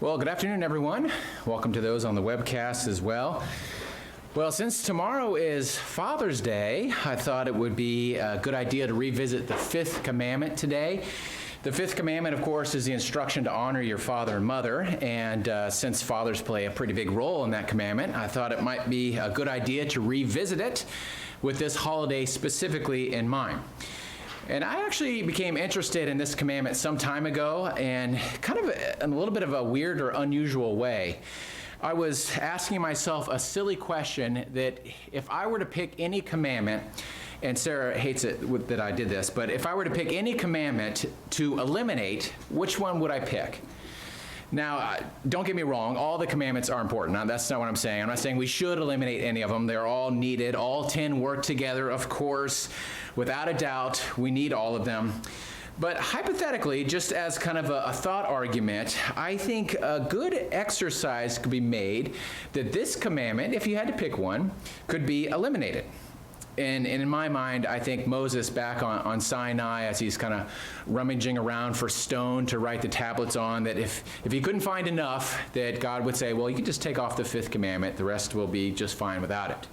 Well, good afternoon, everyone. Welcome to those on the webcast as well. Well, since tomorrow is Father's Day, I thought it would be a good idea to revisit the fifth commandment today. The fifth commandment, of course, is the instruction to honor your father and mother, and since fathers play a pretty big role in that commandment, I thought it might be a good idea to revisit it with this holiday specifically in mind. And I actually became interested in this commandment some time ago, and kind of in a little bit of a weird or unusual way. I was asking myself a silly question that if I were to pick any commandment, and Sarah hates it that I did this, but if I were to pick any commandment to eliminate, which one would I pick? Now, don't get me wrong, all the commandments are important. Now, that's not what I'm saying. I'm not saying we should eliminate any of them. They're all needed. All 10 work together, of course. Without a doubt, we need all of them. But hypothetically, just as kind of a thought argument, I think a good exercise could be made that this commandment, if you had to pick one, could be eliminated. And in my mind, I think Moses back on Sinai, as he's kind of rummaging around for stone to write the tablets on, that if he couldn't find enough, that God would say, well, you can just take off the fifth commandment. The rest will be just fine without it.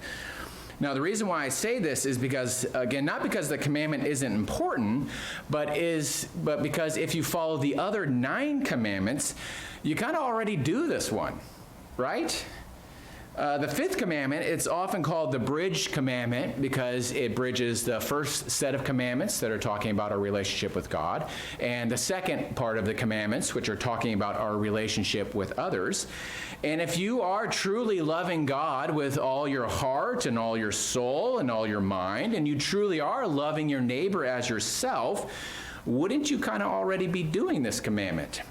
Now, the reason why I say this is because, again, not because the commandment isn't important, but because if you follow the other 9 commandments, you kind of already do this one, right? The fifth commandment, it's often called the bridge commandment because it bridges the first set of commandments that are talking about our relationship with God and the second part of the commandments, which are talking about our relationship with others. And if you are truly loving God with all your heart and all your soul and all your mind, and you truly are loving your neighbor as yourself, wouldn't you kind of already be doing this commandment?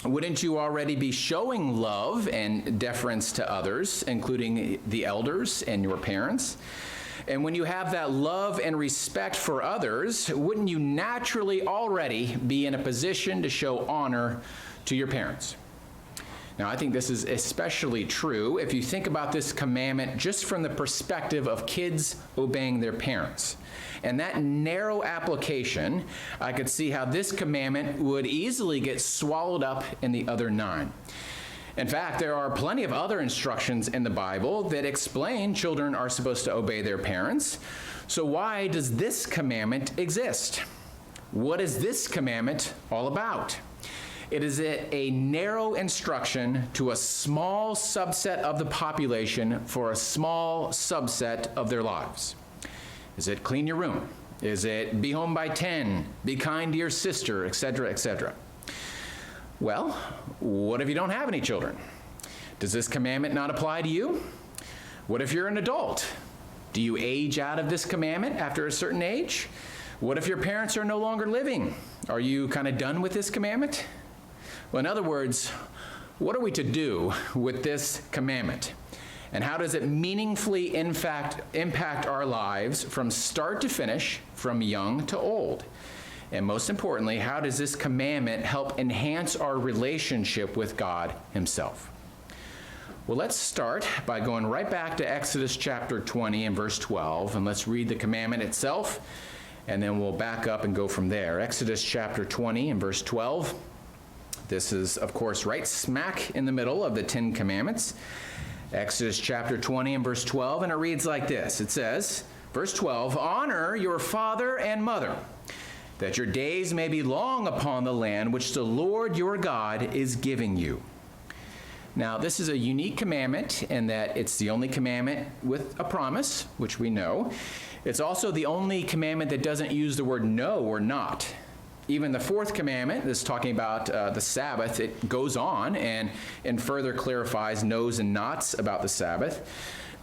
Wouldn't you already be showing love and deference to others, including the elders and your parents? And when you have that love and respect for others, wouldn't you naturally already be in a position to show honor to your parents? Now, I think this is especially true if you think about this commandment just from the perspective of kids obeying their parents. And that narrow application, I could see how this commandment would easily get swallowed up in the other 9. In fact, there are plenty of other instructions in the Bible that explain children are supposed to obey their parents. So why does this commandment exist? What is this commandment all about? It is a narrow instruction to a small subset of the population for a small subset of their lives. Is it clean your room? Is it be home by 10? Be kind to your sister, etc., etc.? Well, what if you don't have any children? Does this commandment not apply to you? What if you're an adult? Do you age out of this commandment after a certain age? What if your parents are no longer living? Are you kind of done with this commandment? Well, in other words, what are we to do with this commandment? And how does it meaningfully impact our lives from start to finish, from young to old? And most importantly, how does this commandment help enhance our relationship with God Himself? Well, let's start by going right back to Exodus chapter 20 and verse 12, and let's read the commandment itself, and then we'll back up and go from there. Exodus chapter 20 and verse 12. This is, of course, right smack in the middle of the 10 commandments. Exodus chapter 20 and verse 12, and it reads like this. It says, verse 12, honor your father and mother, that your days may be long upon the land which the Lord your God is giving you. Now, this is a unique commandment in that it's the only commandment with a promise, which we know. It's also the only commandment that doesn't use the word no or not. Even the fourth commandment, this is talking about the Sabbath, it goes on and further clarifies no's and nots about the Sabbath.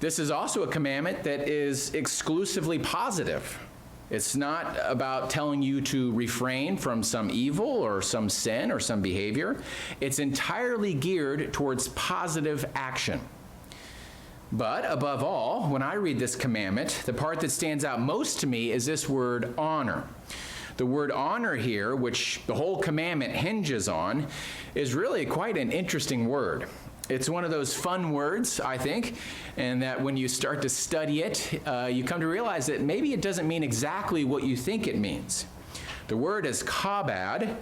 This is also a commandment that is exclusively positive. It's not about telling you to refrain from some evil or some sin or some behavior. It's entirely geared towards positive action. But above all, when I read this commandment, the part that stands out most to me is this word honor. The word honor here, which the whole commandment hinges on, is really quite an interesting word. It's one of those fun words, I think, and that when you start to study it, you come to realize that maybe it doesn't mean exactly what you think it means. The word is kabad,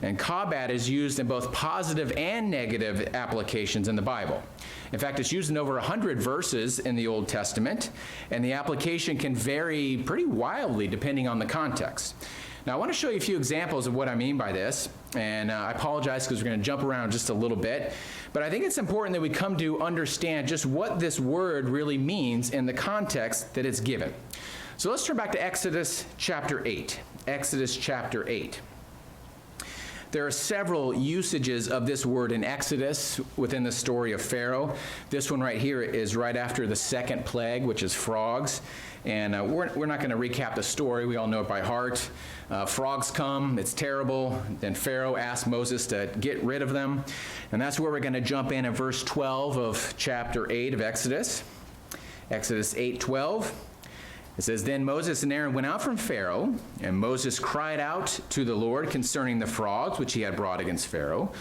And kabad is used in both positive and negative applications in the Bible. In fact, it's used in over 100 verses in the Old Testament, and the application can vary pretty wildly depending on the context. Now, I want to show you a few examples of what I mean by this, and I apologize because we're going to jump around just a little bit, but I think it's important that we come to understand just what this word really means in the context that it's given. So let's turn back to Exodus chapter 8. Exodus chapter 8. There are several usages of this word in Exodus within the story of Pharaoh. This one right here is right after the second plague, which is frogs. And we're not going to recap the story. We all know it by heart. Frogs come. It's terrible. Then Pharaoh asks Moses to get rid of them. And that's where we're going to jump in at verse 12 of chapter 8 of Exodus. Exodus 8:12. It says, "Then Moses and Aaron went out from Pharaoh, and Moses cried out to the Lord concerning the frogs which he had brought against Pharaoh.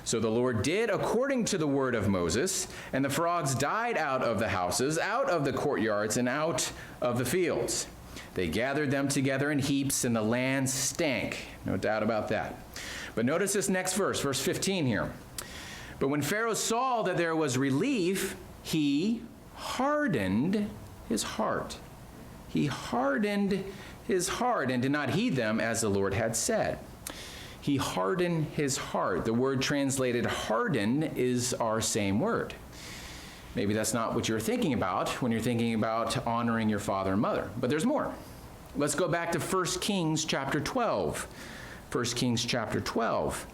So the Lord did according to the word of Moses, and the frogs died out of the houses, out of the courtyards, and out of the fields. They gathered them together in heaps, and the land stank." No doubt about that. But notice this next verse, verse 15 here. "But when Pharaoh saw that there was relief, he hardened his heart. He hardened his heart and did not heed them as the Lord had said." He hardened his heart. The word translated harden is our same word. Maybe that's not what you're thinking about when you're thinking about honoring your father and mother, but there's more. Let's go back to 1 Kings chapter 12. 1 Kings chapter 12.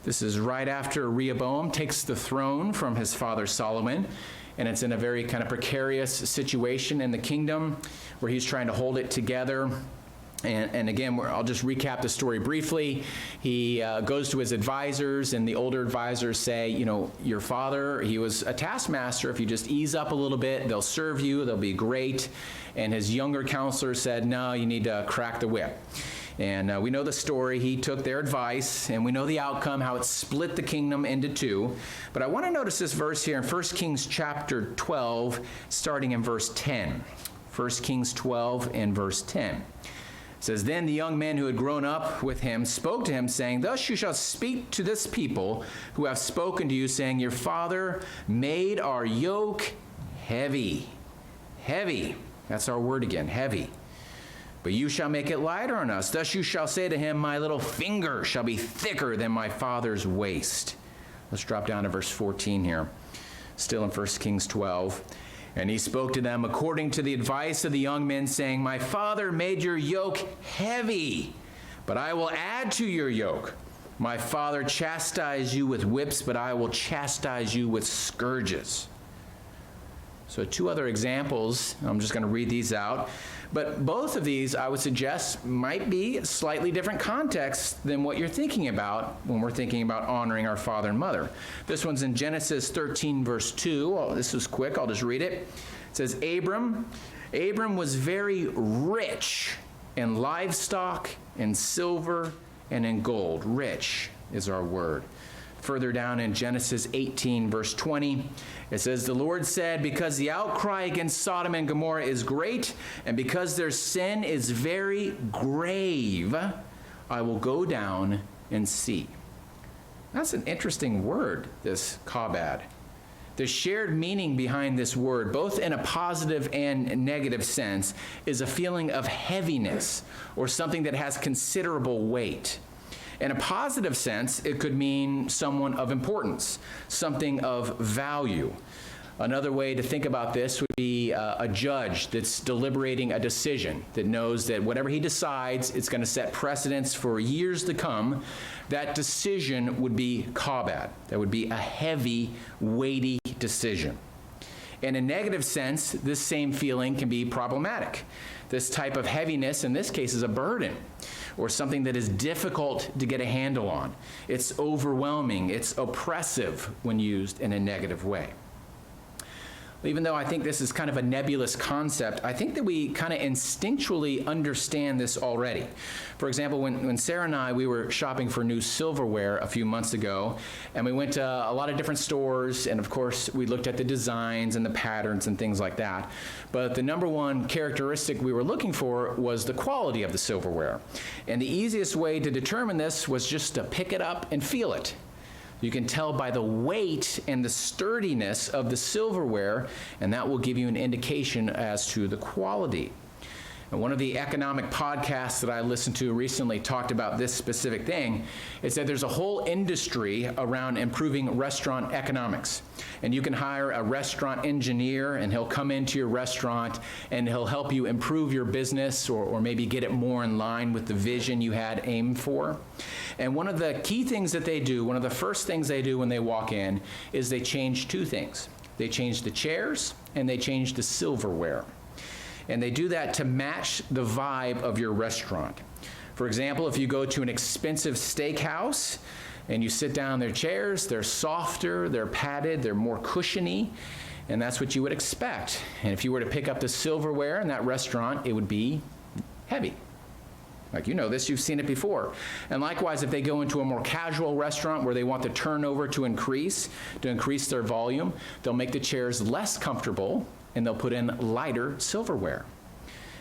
This is right after Rehoboam takes the throne from his father Solomon, and it's in a very kind of precarious situation in the kingdom where he's trying to hold it together. And again, I'll just recap the story briefly. He goes to his advisors, and the older advisors say, you know, your father, he was a taskmaster. If you just ease up a little bit, they'll serve you, they'll be great. And his younger counselor said, no, you need to crack the whip. And we know the story. He took their advice, and we know the outcome, how it split the kingdom into two. But I want to notice this verse here in 1 Kings chapter 12, starting in verse 10. 1 Kings 12 and verse 10. It says, "Then the young men who had grown up with him spoke to him, saying, Thus you shall speak to this people who have spoken to you, saying, Your father made our yoke heavy." Heavy. That's our word again, heavy. "But you shall make it lighter on us. Thus you shall say to him, My little finger shall be thicker than my father's waist." Let's drop down to verse 14 here. Still in 1 Kings 12. "And he spoke to them according to the advice of the young men, saying, My father made your yoke heavy, but I will add to your yoke. My father chastised you with whips, but I will chastise you with scourges." So two other examples. I'm just going to read these out. But both of these, I would suggest, might be slightly different contexts than what you're thinking about when we're thinking about honoring our father and mother. This one's in Genesis 13, verse 2. Oh, this is quick. I'll just read it. It says, Abram was very rich in livestock, in silver, and in gold. Rich is our word. Further down in Genesis 18, verse 20, it says, "The Lord said, Because the outcry against Sodom and Gomorrah is great, and because their sin is very grave, I will go down and see." That's an interesting word, this kabad. The shared meaning behind this word, both in a positive and negative sense, is a feeling of heaviness or something that has considerable weight. In a positive sense, it could mean someone of importance, something of value. Another way to think about this would be a judge that's deliberating a decision, that knows that whatever he decides, it's going to set precedents for years to come. That decision would be kabad. That would be a heavy, weighty decision. In a negative sense, this same feeling can be problematic. This type of heaviness, in this case, is a burden, or something that is difficult to get a handle on. It's overwhelming. It's oppressive when used in a negative way. even though I think this is kind of a nebulous concept, I think that we kind of instinctually understand this already. For example, when Sarah and I, we were shopping for new silverware a few months ago, and we went to a lot of different stores, and of course, we looked at the designs and the patterns and things like that. But the number one characteristic we were looking for was the quality of the silverware. And the easiest way to determine this was just to pick it up and feel it. You can tell by the weight and the sturdiness of the silverware, and that will give you an indication as to the quality. And one of the economic podcasts that I listened to recently talked about this specific thing. It said there's a whole industry around improving restaurant economics. And you can hire a restaurant engineer, and he'll come into your restaurant and he'll help you improve your business or maybe get it more in line with the vision you had aimed for. And one of the key things that they do, one of the first things they do when they walk in, is they change two things. They change the chairs and they change the silverware. And they do that to match the vibe of your restaurant. For example, if you go to an expensive steakhouse and you sit down in their chairs, they're softer, they're padded, they're more cushiony, and that's what you would expect. And if you were to pick up the silverware in that restaurant, it would be heavy. Like, you know this, you've seen it before. And likewise, if they go into a more casual restaurant where they want the turnover to increase their volume, they'll make the chairs less comfortable and they'll put in lighter silverware.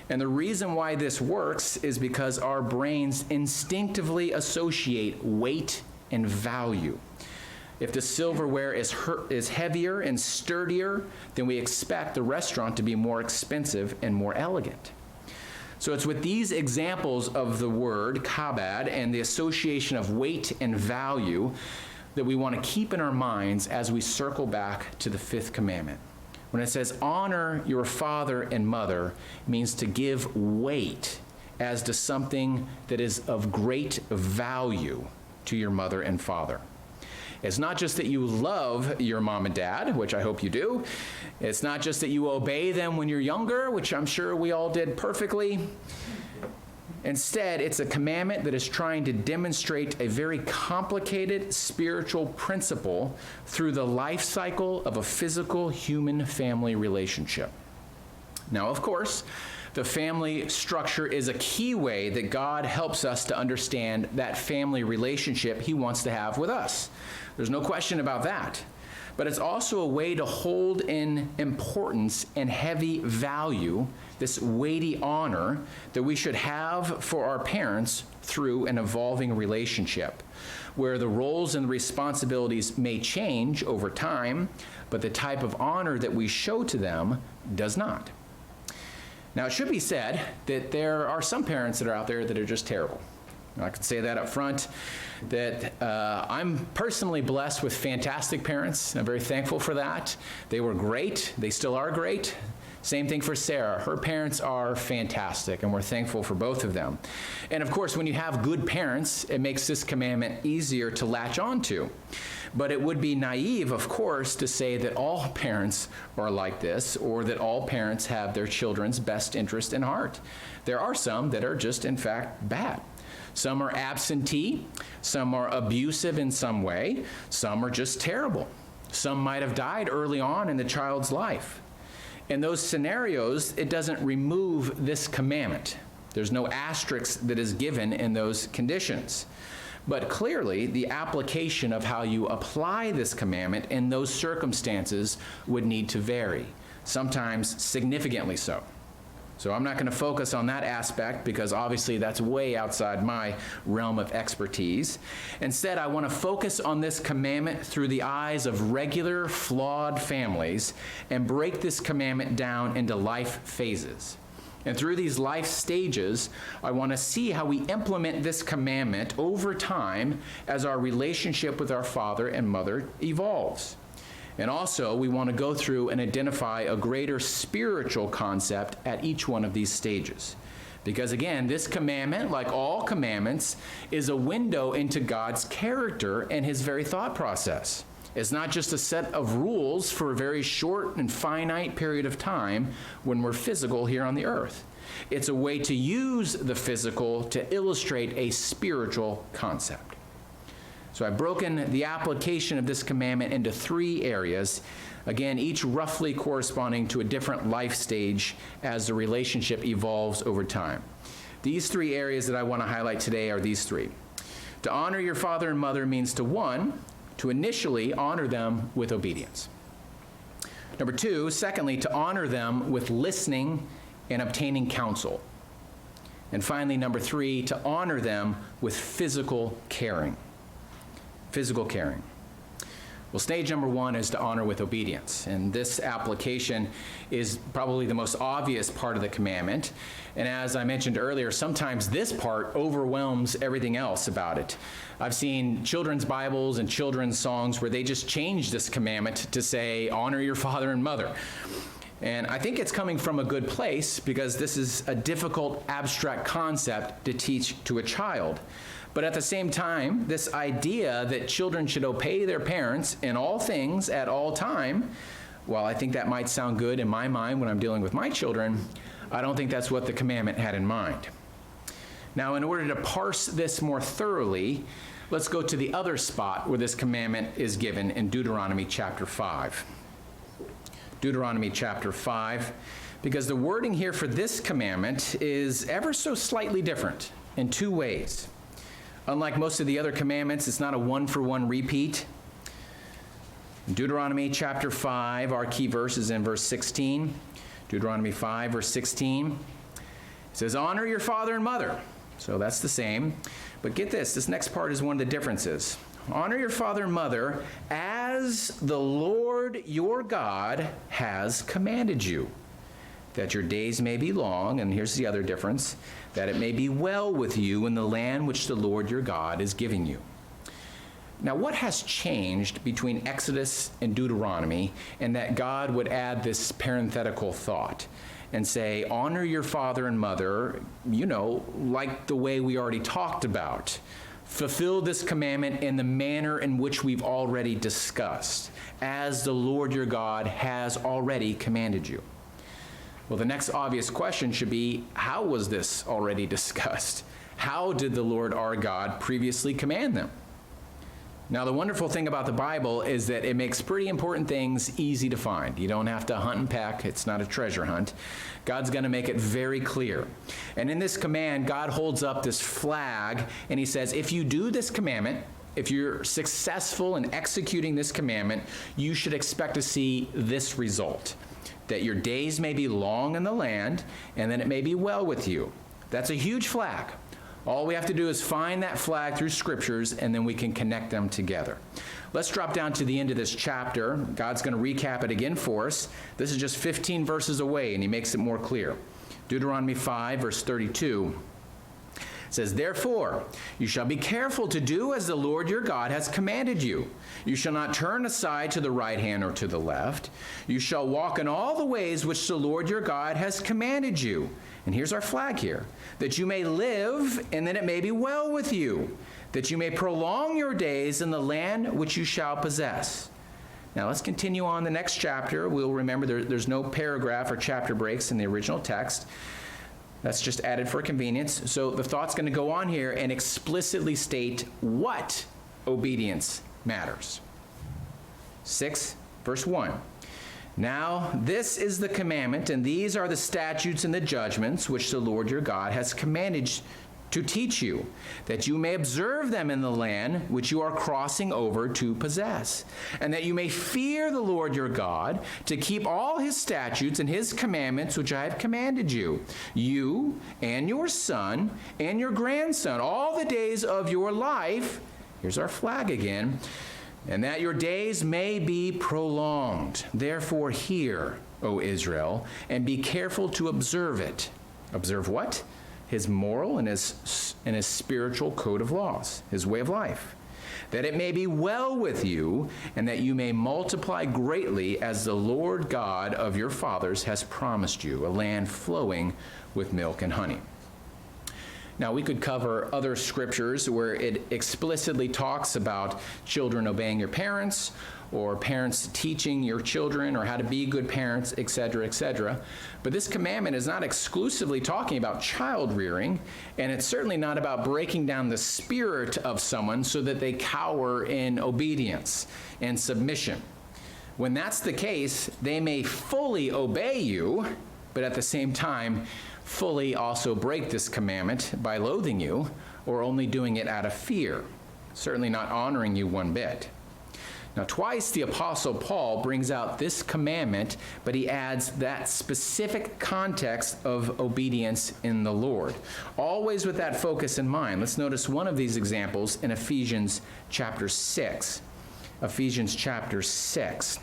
And the reason why this works is because our brains instinctively associate weight and value. If the silverware is heavier and sturdier, then we expect the restaurant to be more expensive and more elegant. So it's with these examples of the word kabad and the association of weight and value that we want to keep in our minds as we circle back to the fifth commandment. When it says honor your father and mother, it means to give weight as to something that is of great value to your mother and father. It's not just that you love your mom and dad, which I hope you do. It's not just that you obey them when you're younger, which I'm sure we all did perfectly. Instead, it's a commandment that is trying to demonstrate a very complicated spiritual principle through the life cycle of a physical human family relationship. Now, of course, the family structure is a key way that God helps us to understand that family relationship He wants to have with us. There's no question about that. But it's also a way to hold in importance and heavy value, this weighty honor that we should have for our parents through an evolving relationship, where the roles and responsibilities may change over time, but the type of honor that we show to them does not. Now, it should be said that there are some parents that are out there that are just terrible. I can say that up front, that I'm personally blessed with fantastic parents. I'm very thankful for that. They were great. They still are great. Same thing for Sarah. Her parents are fantastic, and we're thankful for both of them. And of course, when you have good parents, it makes this commandment easier to latch onto. But it would be naive, of course, to say that all parents are like this, or that all parents have their children's best interest in heart. There are some that are just, in fact, bad. Some are absentee, some are abusive in some way, some are just terrible. Some might have died early on in the child's life. In those scenarios, it doesn't remove this commandment. There's no asterisk that is given in those conditions. But clearly, the application of how you apply this commandment in those circumstances would need to vary, sometimes significantly so. So I'm not going to focus on that aspect because obviously that's way outside my realm of expertise. Instead, I want to focus on this commandment through the eyes of regular, flawed families and break this commandment down into life phases. And through these life stages, I want to see how we implement this commandment over time as our relationship with our father and mother evolves. And also, we want to go through and identify a greater spiritual concept at each one of these stages. Because again, this commandment, like all commandments, is a window into God's character and His very thought process. It's not just a set of rules for a very short and finite period of time when we're physical here on the earth. It's a way to use the physical to illustrate a spiritual concept. So I've broken the application of this commandment into 3 areas, again, each roughly corresponding to a different life stage as the relationship evolves over time. These 3 areas that I want to highlight today are these 3. To honor your father and mother means to, 1, to initially honor them with obedience. Number 2, secondly, to honor them with listening and obtaining counsel. And finally, number 3, to honor them with physical caring. Physical caring. Well, stage number 1 is to honor with obedience. And this application is probably the most obvious part of the commandment. And as I mentioned earlier, sometimes this part overwhelms everything else about it. I've seen children's Bibles and children's songs where they just change this commandment to say, honor your father and mother. And I think it's coming from a good place because this is a difficult, abstract concept to teach to a child. But at the same time, this idea that children should obey their parents in all things at all time, while I think that might sound good in my mind when I'm dealing with my children, I don't think that's what the commandment had in mind. Now, in order to parse this more thoroughly, let's go to the other spot where this commandment is given in Deuteronomy chapter 5. Deuteronomy chapter 5, because the wording here for this commandment is ever so slightly different in 2 ways. Unlike most of the other commandments, it's not a one-for-one repeat. In Deuteronomy chapter 5, our key verse is in verse 16. Deuteronomy 5, verse 16. It says, honor your father and mother. So that's the same. But get this next part is one of the differences. Honor your father and mother as the Lord your God has commanded you, that your days may be long, and here's the other difference, that it may be well with you in the land which the Lord your God is giving you. Now, what has changed between Exodus and Deuteronomy and that God would add this parenthetical thought and say, honor your father and mother, like the way we already talked about. Fulfill this commandment in the manner in which we've already discussed, as the Lord your God has already commanded you. Well, the next obvious question should be, how was this already discussed? How did the Lord our God previously command them? Now, the wonderful thing about the Bible is that it makes pretty important things easy to find. You don't have to hunt and peck. It's not a treasure hunt. God's going to make it very clear. And in this command, God holds up this flag, and he says, if you do this commandment, if you're successful in executing this commandment, you should expect to see this result, that your days may be long in the land, and that it may be well with you. That's a huge flag. All we have to do is find that flag through scriptures, and then we can connect them together. Let's drop down to the end of this chapter. God's going to recap it again for us. This is just 15 verses away, and he makes it more clear. Deuteronomy 5, verse 32. It says, therefore, you shall be careful to do as the Lord your God has commanded you. You shall not turn aside to the right hand or to the left. You shall walk in all the ways which the Lord your God has commanded you. And here's our flag here, that you may live and that it may be well with you, that you may prolong your days in the land which you shall possess. Now let's continue on the next chapter. We'll remember there's no paragraph or chapter breaks in the original text. That's just added for convenience. So the thought's going to go on here and explicitly state what obedience matters. 6, verse 1. Now this is the commandment, and these are the statutes and the judgments which the Lord your God has commanded to teach you, that you may observe them in the land which you are crossing over to possess, and that you may fear the Lord your God, to keep all his statutes and his commandments which I have commanded you, you and your son and your grandson, all the days of your life. Here's our flag again. And that your days may be prolonged. Therefore hear, O Israel, and be careful to observe it. Observe what? His moral and his spiritual code of laws, his way of life. That it may be well with you, and that you may multiply greatly as the Lord God of your fathers has promised you, a land flowing with milk and honey. Now, we could cover other scriptures where it explicitly talks about children obeying your parents, or parents teaching your children, or how to be good parents, etc., etc. But this commandment is not exclusively talking about child rearing, and it's certainly not about breaking down the spirit of someone so that they cower in obedience and submission. When that's the case, they may fully obey you, but at the same time, fully also break this commandment by loathing you, or only doing it out of fear, certainly not honoring you one bit. Now, twice the Apostle Paul brings out this commandment, but he adds that specific context of obedience in the Lord, always with that focus in mind. Let's notice one of these examples in Ephesians chapter 6. Ephesians chapter 6.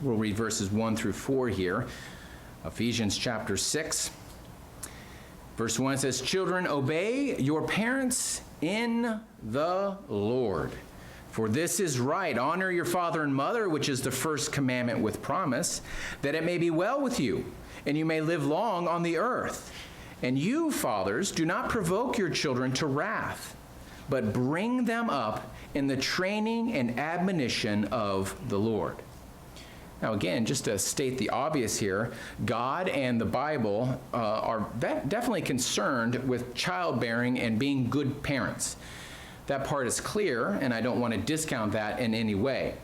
We'll read verses 1 through 4 here. Ephesians chapter 6. Verse 1 says, "Children, obey your parents in the Lord. For this is right. Honor your father and mother, which is the first commandment with promise, that it may be well with you, and you may live long on the earth. And you, fathers, do not provoke your children to wrath, but bring them up in the training and admonition of the Lord." Now again, just to state the obvious here, God and the Bible are definitely concerned with childbearing and being good parents. That part is clear, and I don't want to discount that in any way.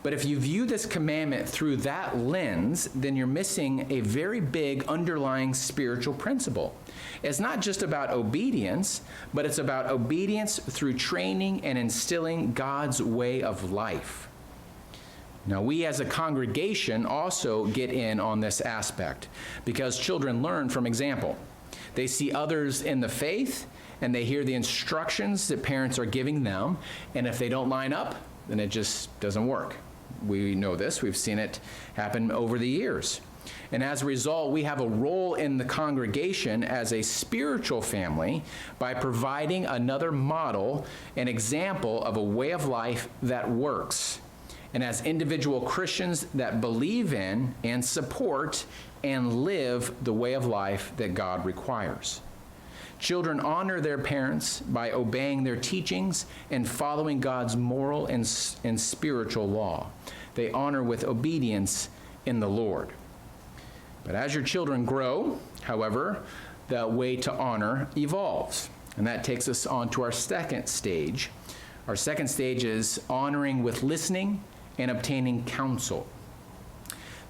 But if you view this commandment through that lens, then you're missing a very big underlying spiritual principle. It's not just about obedience, but it's about obedience through training and instilling God's way of life. Now, we as a congregation also get in on this aspect because children learn from example. They see others in the faith, and they hear the instructions that parents are giving them, and if they don't line up, then it just doesn't work. We know this. We've seen it happen over the years. And as a result, we have a role in the congregation as a spiritual family by providing another model, an example of a way of life that works. And as individual Christians that believe in and support and live the way of life that God requires. Children honor their parents by obeying their teachings and following God's moral and spiritual law. They honor with obedience in the Lord. But as your children grow, however, the way to honor evolves. And that takes us on to our second stage. Our second stage is honoring with listening and obtaining counsel.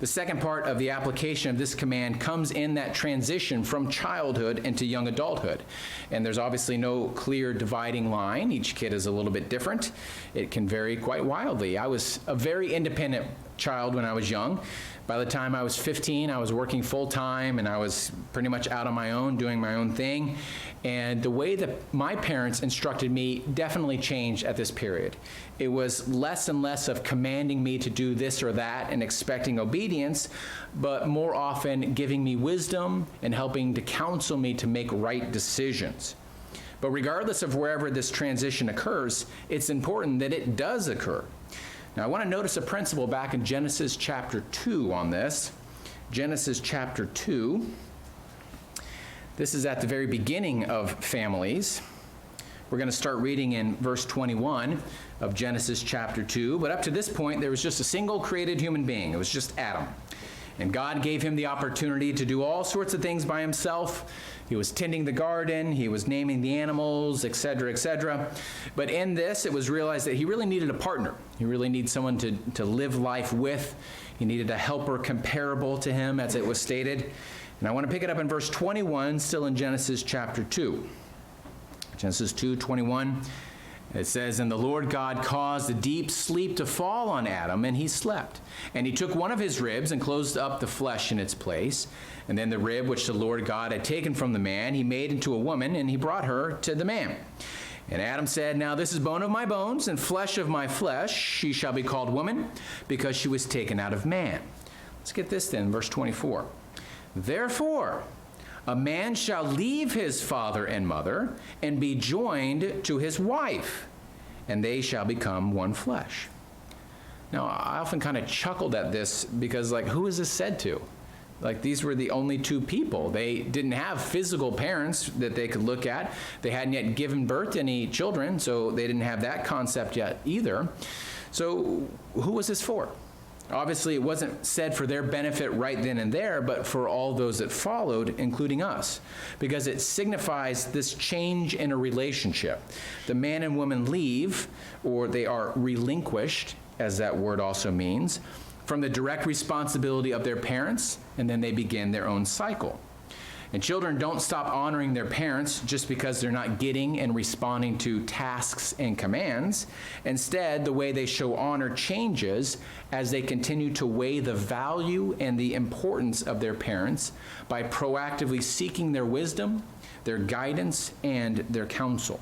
The second part of the application of this command comes in that transition from childhood into young adulthood. And there's obviously no clear dividing line. Each kid is a little bit different. It can vary quite wildly. I was a very independent child when I was young. By the time I was 15, I was working full-time, and I was pretty much out on my own, doing my own thing. And the way that my parents instructed me definitely changed at this period. It was less and less of commanding me to do this or that and expecting obedience, but more often giving me wisdom and helping to counsel me to make right decisions. But regardless of wherever this transition occurs, it's important that it does occur. Now, I want to notice a principle back in Genesis chapter 2 on this. Genesis chapter 2. This is at the very beginning of families. We're going to start reading in verse 21 of Genesis chapter 2. But up to this point, there was just a single created human being. It was just Adam. And God gave him the opportunity to do all sorts of things by himself. He was tending the garden, he was naming the animals, etc., etc. But in this, it was realized that he really needed a partner. He really needed someone to live life with. He needed a helper comparable to him, as it was stated. And I want to pick it up in verse 21, still in Genesis chapter 2. Genesis 2:21. It says, "And the Lord God caused a deep sleep to fall on Adam, and he slept. And he took one of his ribs and closed up the flesh in its place. And then the rib which the Lord God had taken from the man, he made into a woman, and he brought her to the man. And Adam said, Now this is bone of my bones and flesh of my flesh. She shall be called woman, because she was taken out of man." Let's get this then, verse 24. "Therefore, a man shall leave his father and mother and be joined to his wife, and they shall become one flesh." Now, I often kind of chuckled at this because, who is this said to? Like, these were the only two people. They didn't have physical parents that they could look at. They hadn't yet given birth to any children, so they didn't have that concept yet either. So who was this for? Obviously, it wasn't said for their benefit right then and there, but for all those that followed, including us, because it signifies this change in a relationship. The man and woman leave, or they are relinquished, as that word also means, from the direct responsibility of their parents, and then they begin their own cycle. And children don't stop honoring their parents just because they're not getting and responding to tasks and commands. Instead, the way they show honor changes as they continue to weigh the value and the importance of their parents by proactively seeking their wisdom, their guidance, and their counsel.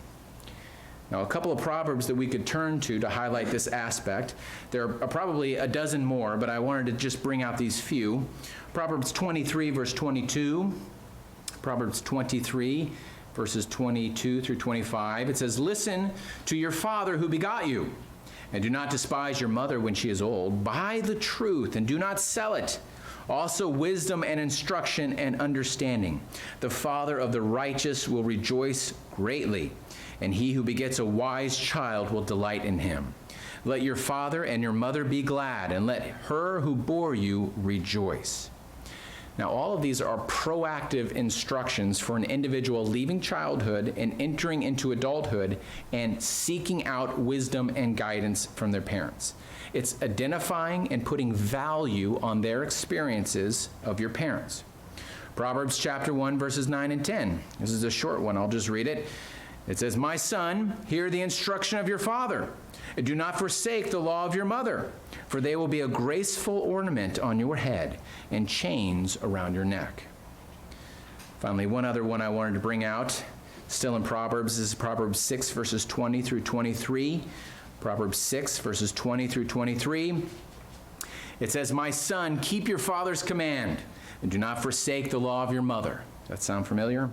Now, a couple of proverbs that we could turn to highlight this aspect. There are probably a dozen more, but I wanted to just bring out these few. Proverbs 23, verse 22. Proverbs 23, verses 22 through 25. It says, "Listen to your father who begot you, and do not despise your mother when she is old. Buy the truth and do not sell it. Also wisdom and instruction and understanding. The father of the righteous will rejoice greatly, and he who begets a wise child will delight in him. Let your father and your mother be glad, and let her who bore you rejoice." Now, all of these are proactive instructions for an individual leaving childhood and entering into adulthood and seeking out wisdom and guidance from their parents. It's identifying and putting value on their experiences of your parents. Proverbs chapter 1, verses 9 and 10. This is a short one. I'll just read it. It says, "My son, hear the instruction of your father, and do not forsake the law of your mother, for they will be a graceful ornament on your head and chains around your neck." Finally, one other one I wanted to bring out, still in Proverbs, is Proverbs 6, verses 20 through 23. Proverbs 6, verses 20 through 23. It says, "My son, keep your father's command, and do not forsake the law of your mother." Does that sound familiar?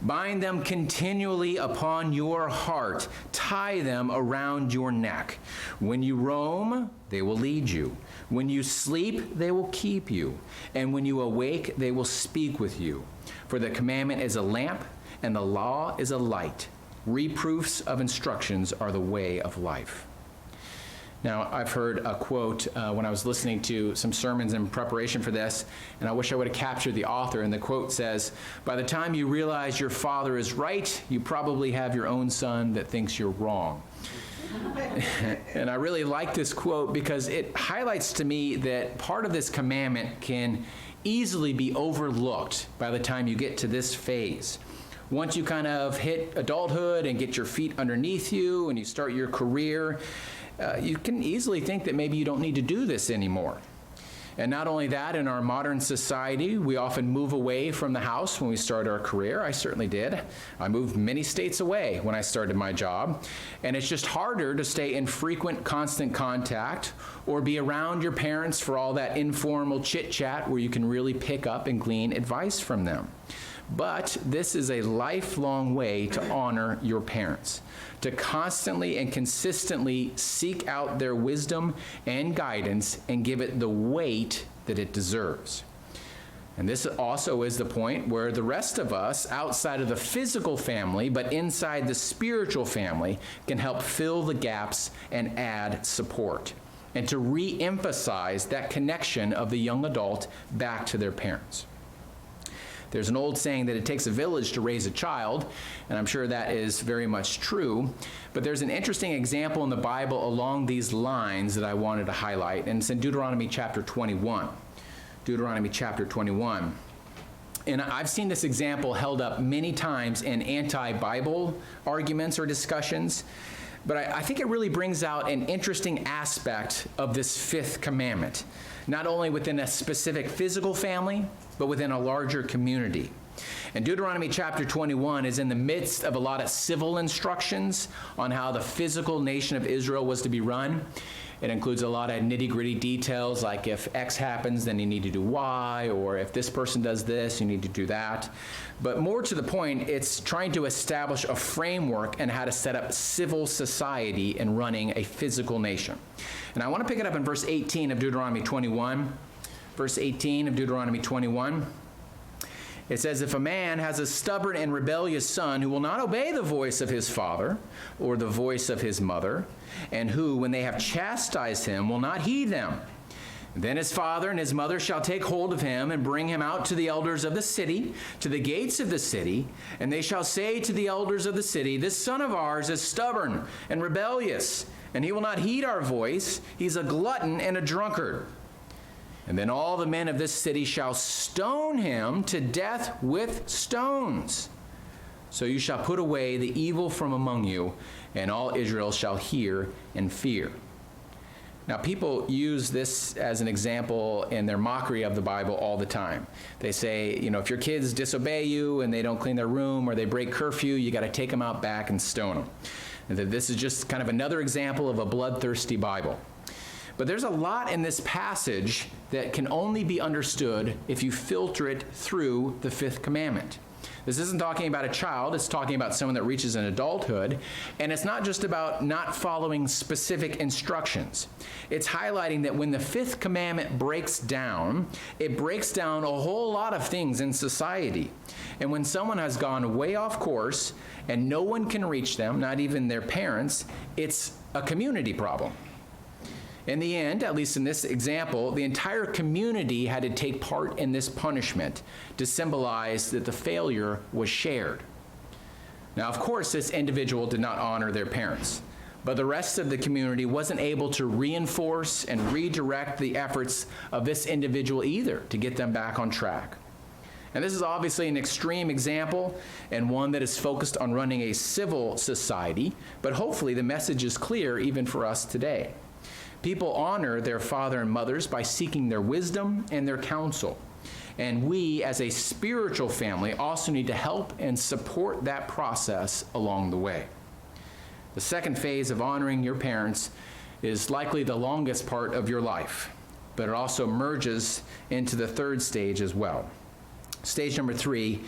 "Bind them continually upon your heart. Tie them around your neck. When you roam, they will lead you. When you sleep, they will keep you. And when you awake, they will speak with you. For the commandment is a lamp, and the law is a light. Reproofs of instructions are the way of life." Now, I've heard a quote when I was listening to some sermons in preparation for this, and I wish I would have captured the author, and the quote says, "By the time you realize your father is right, you probably have your own son that thinks you're wrong." And I really like this quote because it highlights to me that part of this commandment can easily be overlooked by the time you get to this phase. Once you kind of hit adulthood and get your feet underneath you and you start your career, you can easily think that maybe you don't need to do this anymore. And not only that, in our modern society, we often move away from the house when we start our career. I certainly did. I moved many states away when I started my job. And it's just harder to stay in frequent, constant contact or be around your parents for all that informal chit-chat where you can really pick up and glean advice from them. But this is a lifelong way to honor your parents, to constantly and consistently seek out their wisdom and guidance and give it the weight that it deserves. And this also is the point where the rest of us, outside of the physical family, but inside the spiritual family, can help fill the gaps and add support, and to re-emphasize that connection of the young adult back to their parents. There's an old saying that it takes a village to raise a child, and I'm sure that is very much true. But there's an interesting example in the Bible along these lines that I wanted to highlight, and it's in Deuteronomy chapter 21. Deuteronomy chapter 21. And I've seen this example held up many times in anti-Bible arguments or discussions, but I think it really brings out an interesting aspect of this fifth commandment, not only within a specific physical family, but within a larger community. And Deuteronomy chapter 21 is in the midst of a lot of civil instructions on how the physical nation of Israel was to be run. It includes a lot of nitty-gritty details, like if X happens, then you need to do Y, or if this person does this, you need to do that. But more to the point, it's trying to establish a framework and how to set up civil society in running a physical nation. And I want to pick it up in verse 18 of Deuteronomy 21. verse 18 of Deuteronomy 21. It says, if a man has a stubborn and rebellious son who will not obey the voice of his father or the voice of his mother, and who, when they have chastised him, will not heed them, then his father and his mother shall take hold of him and bring him out to the elders of the city, to the gates of the city, and they shall say to the elders of the city, this son of ours is stubborn and rebellious, and he will not heed our voice. He's a glutton and a drunkard. And then all the men of this city shall stone him to death with stones. So you shall put away the evil from among you, and all Israel shall hear and fear. Now, people use this as an example in their mockery of the Bible all the time. They say, if your kids disobey you and they don't clean their room or they break curfew, you got to take them out back and stone them. And that this is just kind of another example of a bloodthirsty Bible. But there's a lot in this passage that can only be understood if you filter it through the fifth commandment. This isn't talking about a child, it's talking about someone that reaches an adulthood, and it's not just about not following specific instructions. It's highlighting that when the fifth commandment breaks down, it breaks down a whole lot of things in society. And when someone has gone way off course and no one can reach them, not even their parents, it's a community problem. In the end, at least in this example, the entire community had to take part in this punishment to symbolize that the failure was shared. Now, of course, this individual did not honor their parents, but the rest of the community wasn't able to reinforce and redirect the efforts of this individual either to get them back on track. And this is obviously an extreme example and one that is focused on running a civil society, but hopefully the message is clear even for us today. People honor their father and mothers by seeking their wisdom and their counsel. And we, as a spiritual family, also need to help and support that process along the way. The second phase of honoring your parents is likely the longest part of your life, but it also merges into the third stage as well. Stage number 3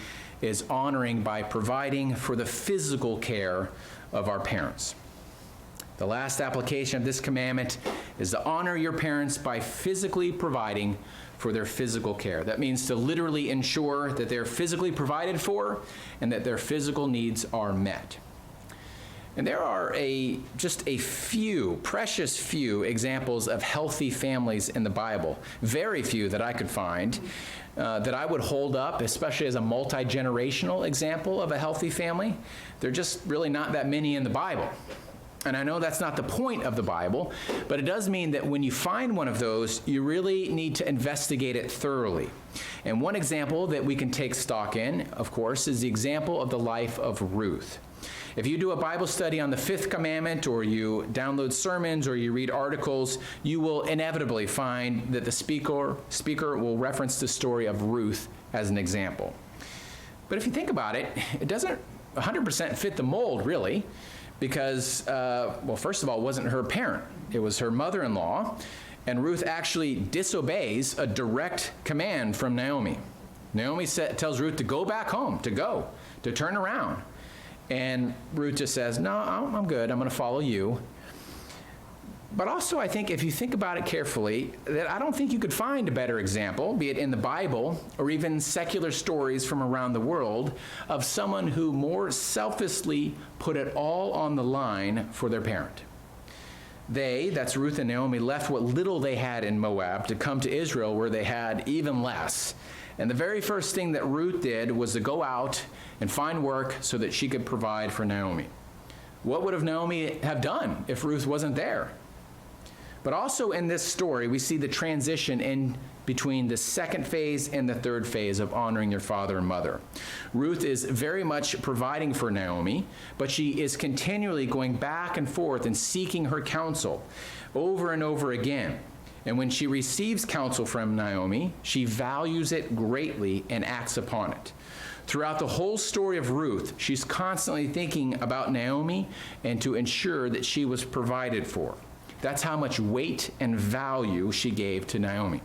is honoring by providing for the physical care of our parents. The last application of this commandment is to honor your parents by physically providing for their physical care. That means to literally ensure that they're physically provided for and that their physical needs are met. And there are just a few, precious few examples of healthy families in the Bible, very few that I could find, that I would hold up, especially as a multi-generational example of a healthy family. There are just really not that many in the Bible. And I know that's not the point of the Bible, but it does mean that when you find one of those, you really need to investigate it thoroughly. And one example that we can take stock in, of course, is the example of the life of Ruth. If you do a Bible study on the fifth commandment, or you download sermons, or you read articles, you will inevitably find that the speaker will reference the story of Ruth as an example. But if you think about it, it doesn't 100% fit the mold, really. Because, first of all, it wasn't her parent. It was her mother-in-law. And Ruth actually disobeys a direct command from Naomi. Naomi tells Ruth to go back home, to turn around. And Ruth just says, no, I'm good. I'm going to follow you. But also, I think if you think about it carefully, that I don't think you could find a better example, be it in the Bible or even secular stories from around the world, of someone who more selflessly put it all on the line for their parent. They, that's Ruth and Naomi, left what little they had in Moab to come to Israel, where they had even less. And the very first thing that Ruth did was to go out and find work so that she could provide for Naomi. What would Naomi have done if Ruth wasn't there? But also in this story, we see the transition in between the second phase and the third phase of honoring your father and mother. Ruth is very much providing for Naomi, but she is continually going back and forth and seeking her counsel over and over again. And when she receives counsel from Naomi, she values it greatly and acts upon it. Throughout the whole story of Ruth, she's constantly thinking about Naomi and to ensure that she was provided for. That's how much weight and value she gave to Naomi.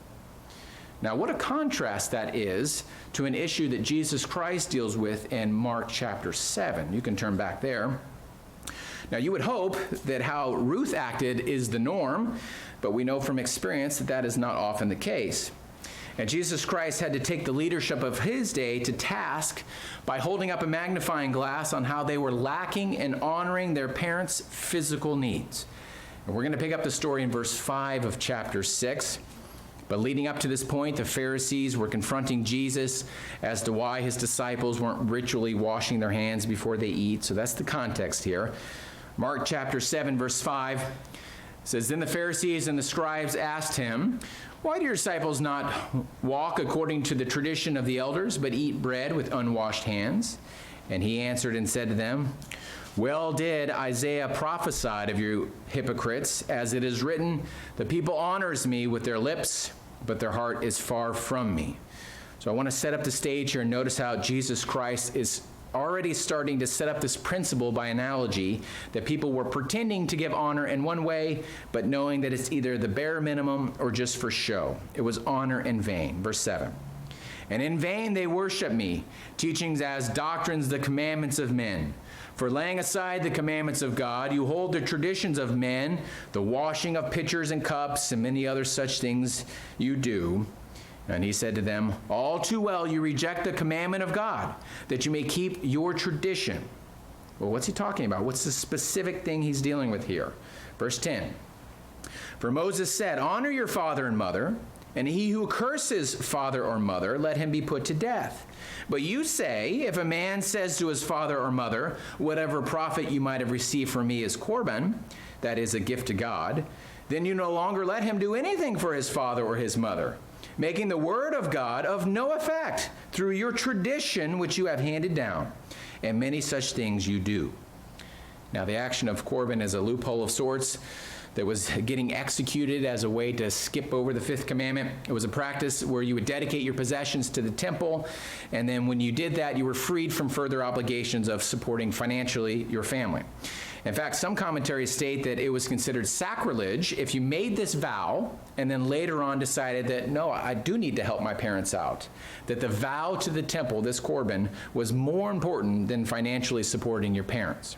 Now, what a contrast that is to an issue that Jesus Christ deals with in Mark chapter 7. You can turn back there. Now, you would hope that how Ruth acted is the norm, but we know from experience that that is not often the case. And Jesus Christ had to take the leadership of his day to task by holding up a magnifying glass on how they were lacking in honoring their parents' physical needs. And we're going to pick up the story in verse 5 of chapter 6. But leading up to this point, the Pharisees were confronting Jesus as to why his disciples weren't ritually washing their hands before they eat. So that's the context here. Mark chapter 7, verse 5 says, Then the Pharisees and the scribes asked him, Why do your disciples not walk according to the tradition of the elders, but eat bread with unwashed hands? And he answered and said to them, Well did Isaiah prophesy of you hypocrites, as it is written, The people honors me with their lips, but their heart is far from me. So I want to set up the stage here and notice how Jesus Christ is already starting to set up this principle by analogy that people were pretending to give honor in one way, but knowing that it's either the bare minimum or just for show. It was honor in vain. Verse 7. And in vain they worship me, teaching as doctrines the commandments of men. For laying aside the commandments of God, you hold the traditions of men, the washing of pitchers and cups, and many other such things you do. And he said to them, All too well you reject the commandment of God, that you may keep your tradition. Well, what's he talking about? What's the specific thing he's dealing with here? Verse 10. For Moses said, Honor your father and mother, and he who curses father or mother, let him be put to death. But you say, if a man says to his father or mother, Whatever profit you might have received from me is Corban, that is a gift to God, then you no longer let him do anything for his father or his mother, making the word of God of no effect through your tradition which you have handed down, and many such things you do. Now the action of Corban is a loophole of sorts that was getting executed as a way to skip over the fifth commandment. It was a practice where you would dedicate your possessions to the temple, and then when you did that, you were freed from further obligations of supporting financially your family. In fact, some commentaries state that it was considered sacrilege if you made this vow and then later on decided that, no, I do need to help my parents out. That the vow to the temple, this Corban, was more important than financially supporting your parents.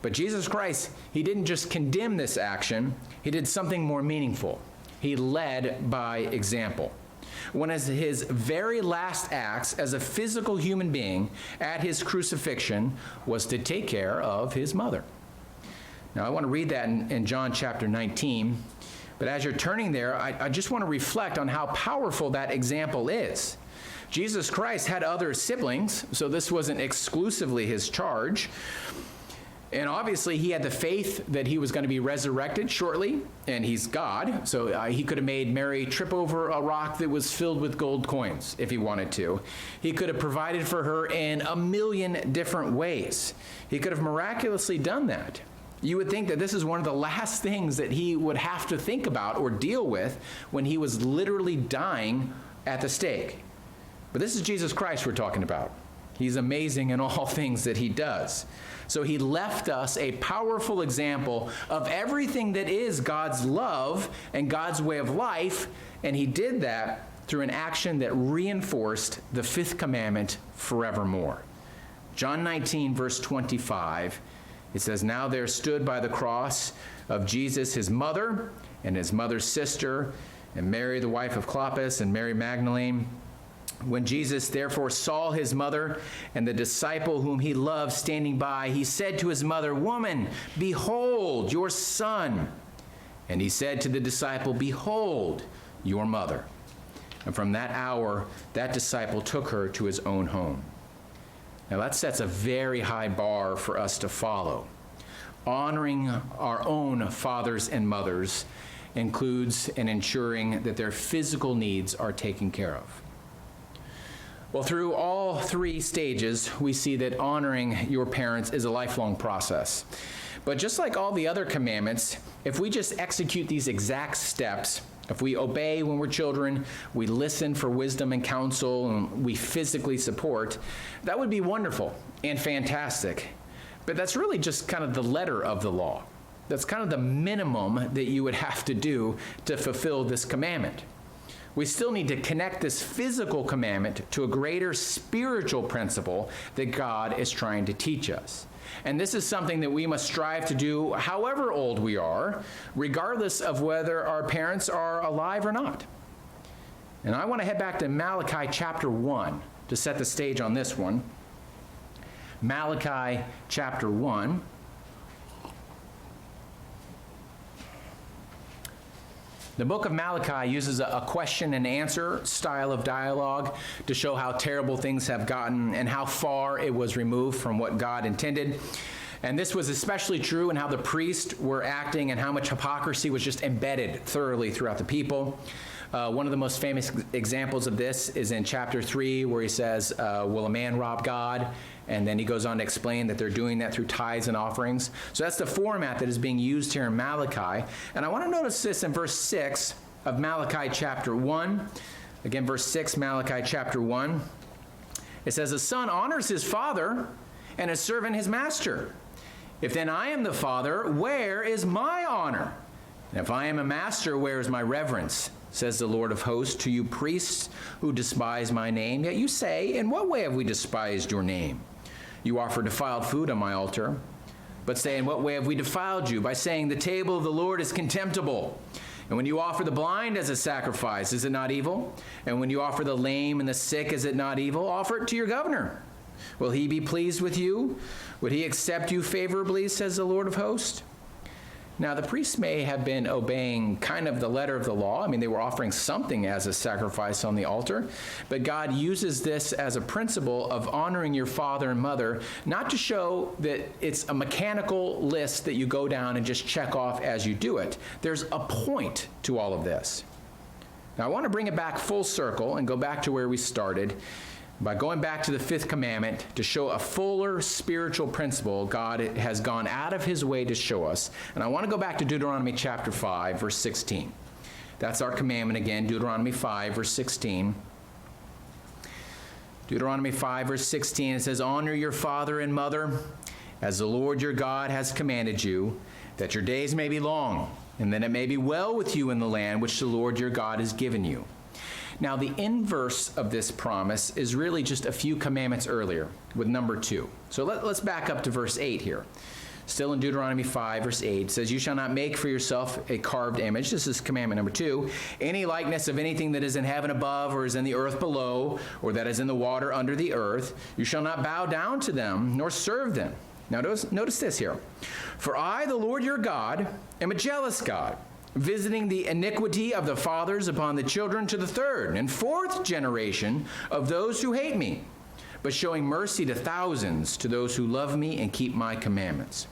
But Jesus Christ, he didn't just condemn this action, he did something more meaningful. He led by example. One of his very last acts as a physical human being at his crucifixion was to take care of his mother. Now I want to read that in John chapter 19, but as you're turning there, I just want to reflect on how powerful that example is. Jesus Christ had other siblings, so this wasn't exclusively his charge. And obviously, he had the faith that he was going to be resurrected shortly, and he's God, so he could have made Mary trip over a rock that was filled with gold coins if he wanted to. He could have provided for her in a million different ways. He could have miraculously done that. You would think that this is one of the last things that he would have to think about or deal with when he was literally dying at the stake. But this is Jesus Christ we're talking about. He's amazing in all things that he does. So he left us a powerful example of everything that is God's love and God's way of life, and he did that through an action that reinforced the fifth commandment forevermore. John 19, verse 25, it says, Now there stood by the cross of Jesus his mother and his mother's sister, and Mary the wife of Clopas, and Mary Magdalene. When Jesus therefore saw his mother and the disciple whom he loved standing by, he said to his mother, Woman, behold your son. And he said to the disciple, Behold your mother. And from that hour, that disciple took her to his own home. Now that sets a very high bar for us to follow. Honoring our own fathers and mothers includes in ensuring that their physical needs are taken care of. Well, through all three stages, we see that honoring your parents is a lifelong process. But just like all the other commandments, if we just execute these exact steps, if we obey when we're children, we listen for wisdom and counsel, and we physically support, that would be wonderful and fantastic. But that's really just kind of the letter of the law. That's kind of the minimum that you would have to do to fulfill this commandment. We still need to connect this physical commandment to a greater spiritual principle that God is trying to teach us. And this is something that we must strive to do however old we are, regardless of whether our parents are alive or not. And I want to head back to Malachi chapter 1 to set the stage on this one. Malachi chapter 1. The book of Malachi uses a question and answer style of dialogue to show how terrible things have gotten and how far it was removed from what God intended. And this was especially true in how the priests were acting and how much hypocrisy was just embedded thoroughly throughout the people. One of the most famous examples of this is in chapter 3, where he says, will a man rob God? And then he goes on to explain that they're doing that through tithes and offerings. So that's the format that is being used here in Malachi. And I want to notice this in verse 6 of Malachi chapter 1. Again, verse 6, Malachi chapter 1. It says, a son honors his father, and a servant his master. If then I am the father, where is my honor? And if I am a master, where is my reverence? Says the Lord of hosts, to you priests who despise my name. Yet you say, in what way have we despised your name? You offer defiled food on my altar. But say, in what way have we defiled you? By saying, the table of the Lord is contemptible. And when you offer the blind as a sacrifice, is it not evil? And when you offer the lame and the sick, is it not evil? Offer it to your governor. Will he be pleased with you? Would he accept you favorably, says the Lord of hosts? Now, the priests may have been obeying kind of the letter of the law. I mean, they were offering something as a sacrifice on the altar. But God uses this as a principle of honoring your father and mother, not to show that it's a mechanical list that you go down and just check off as you do it. There's a point to all of this. Now, I want to bring it back full circle and go back to where we started by going back to the fifth commandment to show a fuller spiritual principle God has gone out of his way to show us. And I want to go back to Deuteronomy chapter 5, verse 16. That's our commandment again, Deuteronomy 5, verse 16. Deuteronomy 5, verse 16, it says, honor your father and mother as the Lord your God has commanded you, that your days may be long, and that it may be well with you in the land which the Lord your God has given you. Now, the inverse of this promise is really just a few commandments earlier with number 2. So let's back up to verse 8 here. Still in Deuteronomy 5, verse 8, it says, you shall not make for yourself a carved image. This is commandment number 2. Any likeness of anything that is in heaven above, or is in the earth below, or that is in the water under the earth. You shall not bow down to them, nor serve them. Now, notice this here. For I, the Lord your God, am a jealous God, visiting the iniquity of the fathers upon the children to the 3rd and 4th generation of those who hate me, but showing mercy to thousands to those who love me and keep my commandments.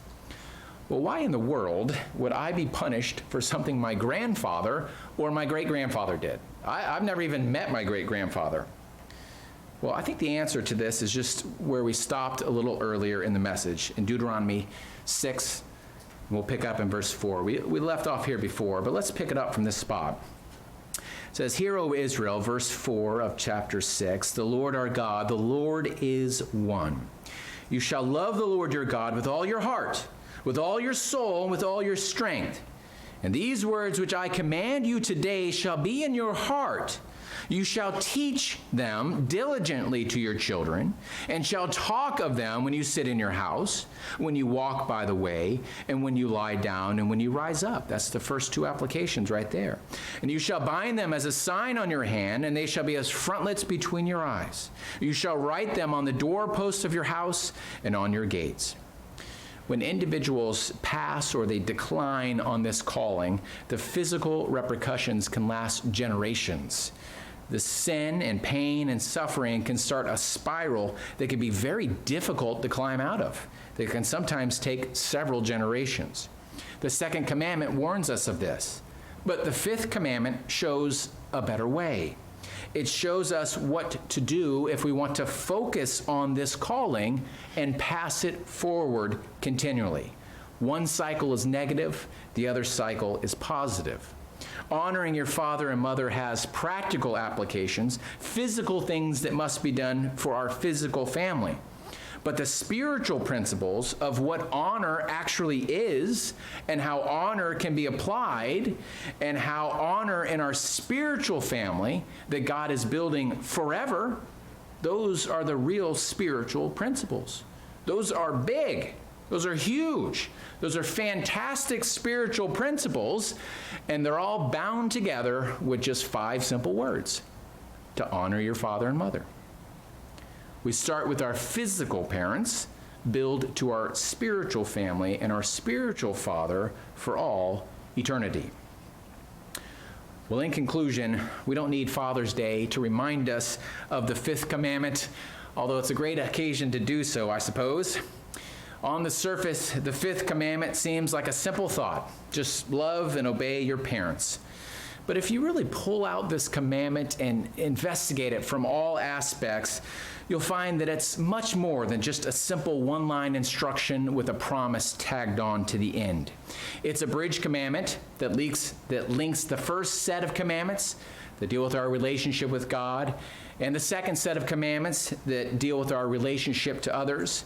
Well, why in the world would I be punished for something my grandfather or my great-grandfather did? I've never even met my great-grandfather. Well, I think the answer to this is just where we stopped a little earlier in the message, in Deuteronomy 6. We'll pick up in verse 4. We left off here before, but let's pick it up from this spot. It says, hear, O Israel, verse 4 of chapter 6, the Lord our God, the Lord is one. You shall love the Lord your God with all your heart, with all your soul, and with all your strength. And these words which I command you today shall be in your heart. You shall teach them diligently to your children, and shall talk of them when you sit in your house, when you walk by the way, and when you lie down, and when you rise up. That's the first 2 applications right there. And you shall bind them as a sign on your hand, and they shall be as frontlets between your eyes. You shall write them on the doorposts of your house and on your gates. When individuals pass or they decline on this calling, the physical repercussions can last generations. The sin and pain and suffering can start a spiral that can be very difficult to climb out of. They can sometimes take several generations. The 2nd commandment warns us of this, but the 5th commandment shows a better way. It shows us what to do if we want to focus on this calling and pass it forward continually. One cycle is negative, the other cycle is positive. Honoring your father and mother has practical applications, physical things that must be done for our physical family. But the spiritual principles of what honor actually is and how honor can be applied and how honor in our spiritual family that God is building forever, those are the real spiritual principles. Those are big. Those are huge. Those are fantastic spiritual principles, and they're all bound together with just 5 simple words. to honor your father and mother. We start with our physical parents, build to our spiritual family and our spiritual father for all eternity. Well, in conclusion, we don't need Father's Day to remind us of the fifth commandment, although it's a great occasion to do so, I suppose. On the surface, the fifth commandment seems like a simple thought. Just love and obey your parents. But if you really pull out this commandment and investigate it from all aspects, you'll find that it's much more than just a simple one-line instruction with a promise tagged on to the end. It's a bridge commandment that links the first set of commandments that deal with our relationship with God and the second set of commandments that deal with our relationship to others.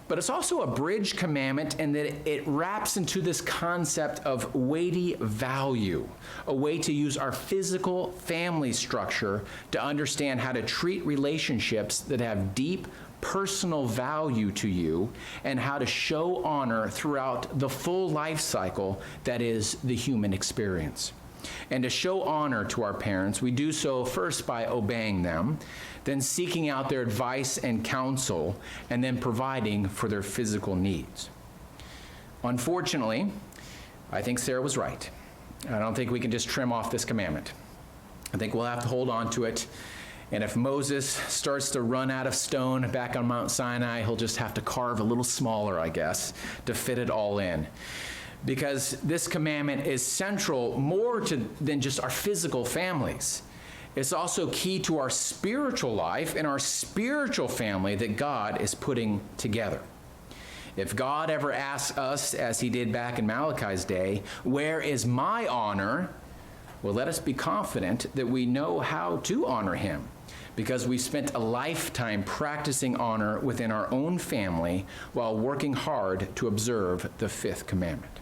But it's also a bridge commandment in that it wraps into this concept of weighty value, a way to use our physical family structure to understand how to treat relationships that have deep personal value to you and how to show honor throughout the full life cycle that is the human experience. And to show honor to our parents, we do so first by obeying them, then seeking out their advice and counsel, and then providing for their physical needs. Unfortunately, I think Sarah was right. I don't think we can just trim off this commandment. I think we'll have to hold on to it. And if Moses starts to run out of stone back on Mount Sinai, he'll just have to carve a little smaller, I guess, to fit it all in. Because this commandment is central more than just our physical families. It's also key to our spiritual life and our spiritual family that God is putting together. If God ever asks us, as he did back in Malachi's day, where is my honor? Well, let us be confident that we know how to honor him, because we spent a lifetime practicing honor within our own family while working hard to observe the fifth commandment.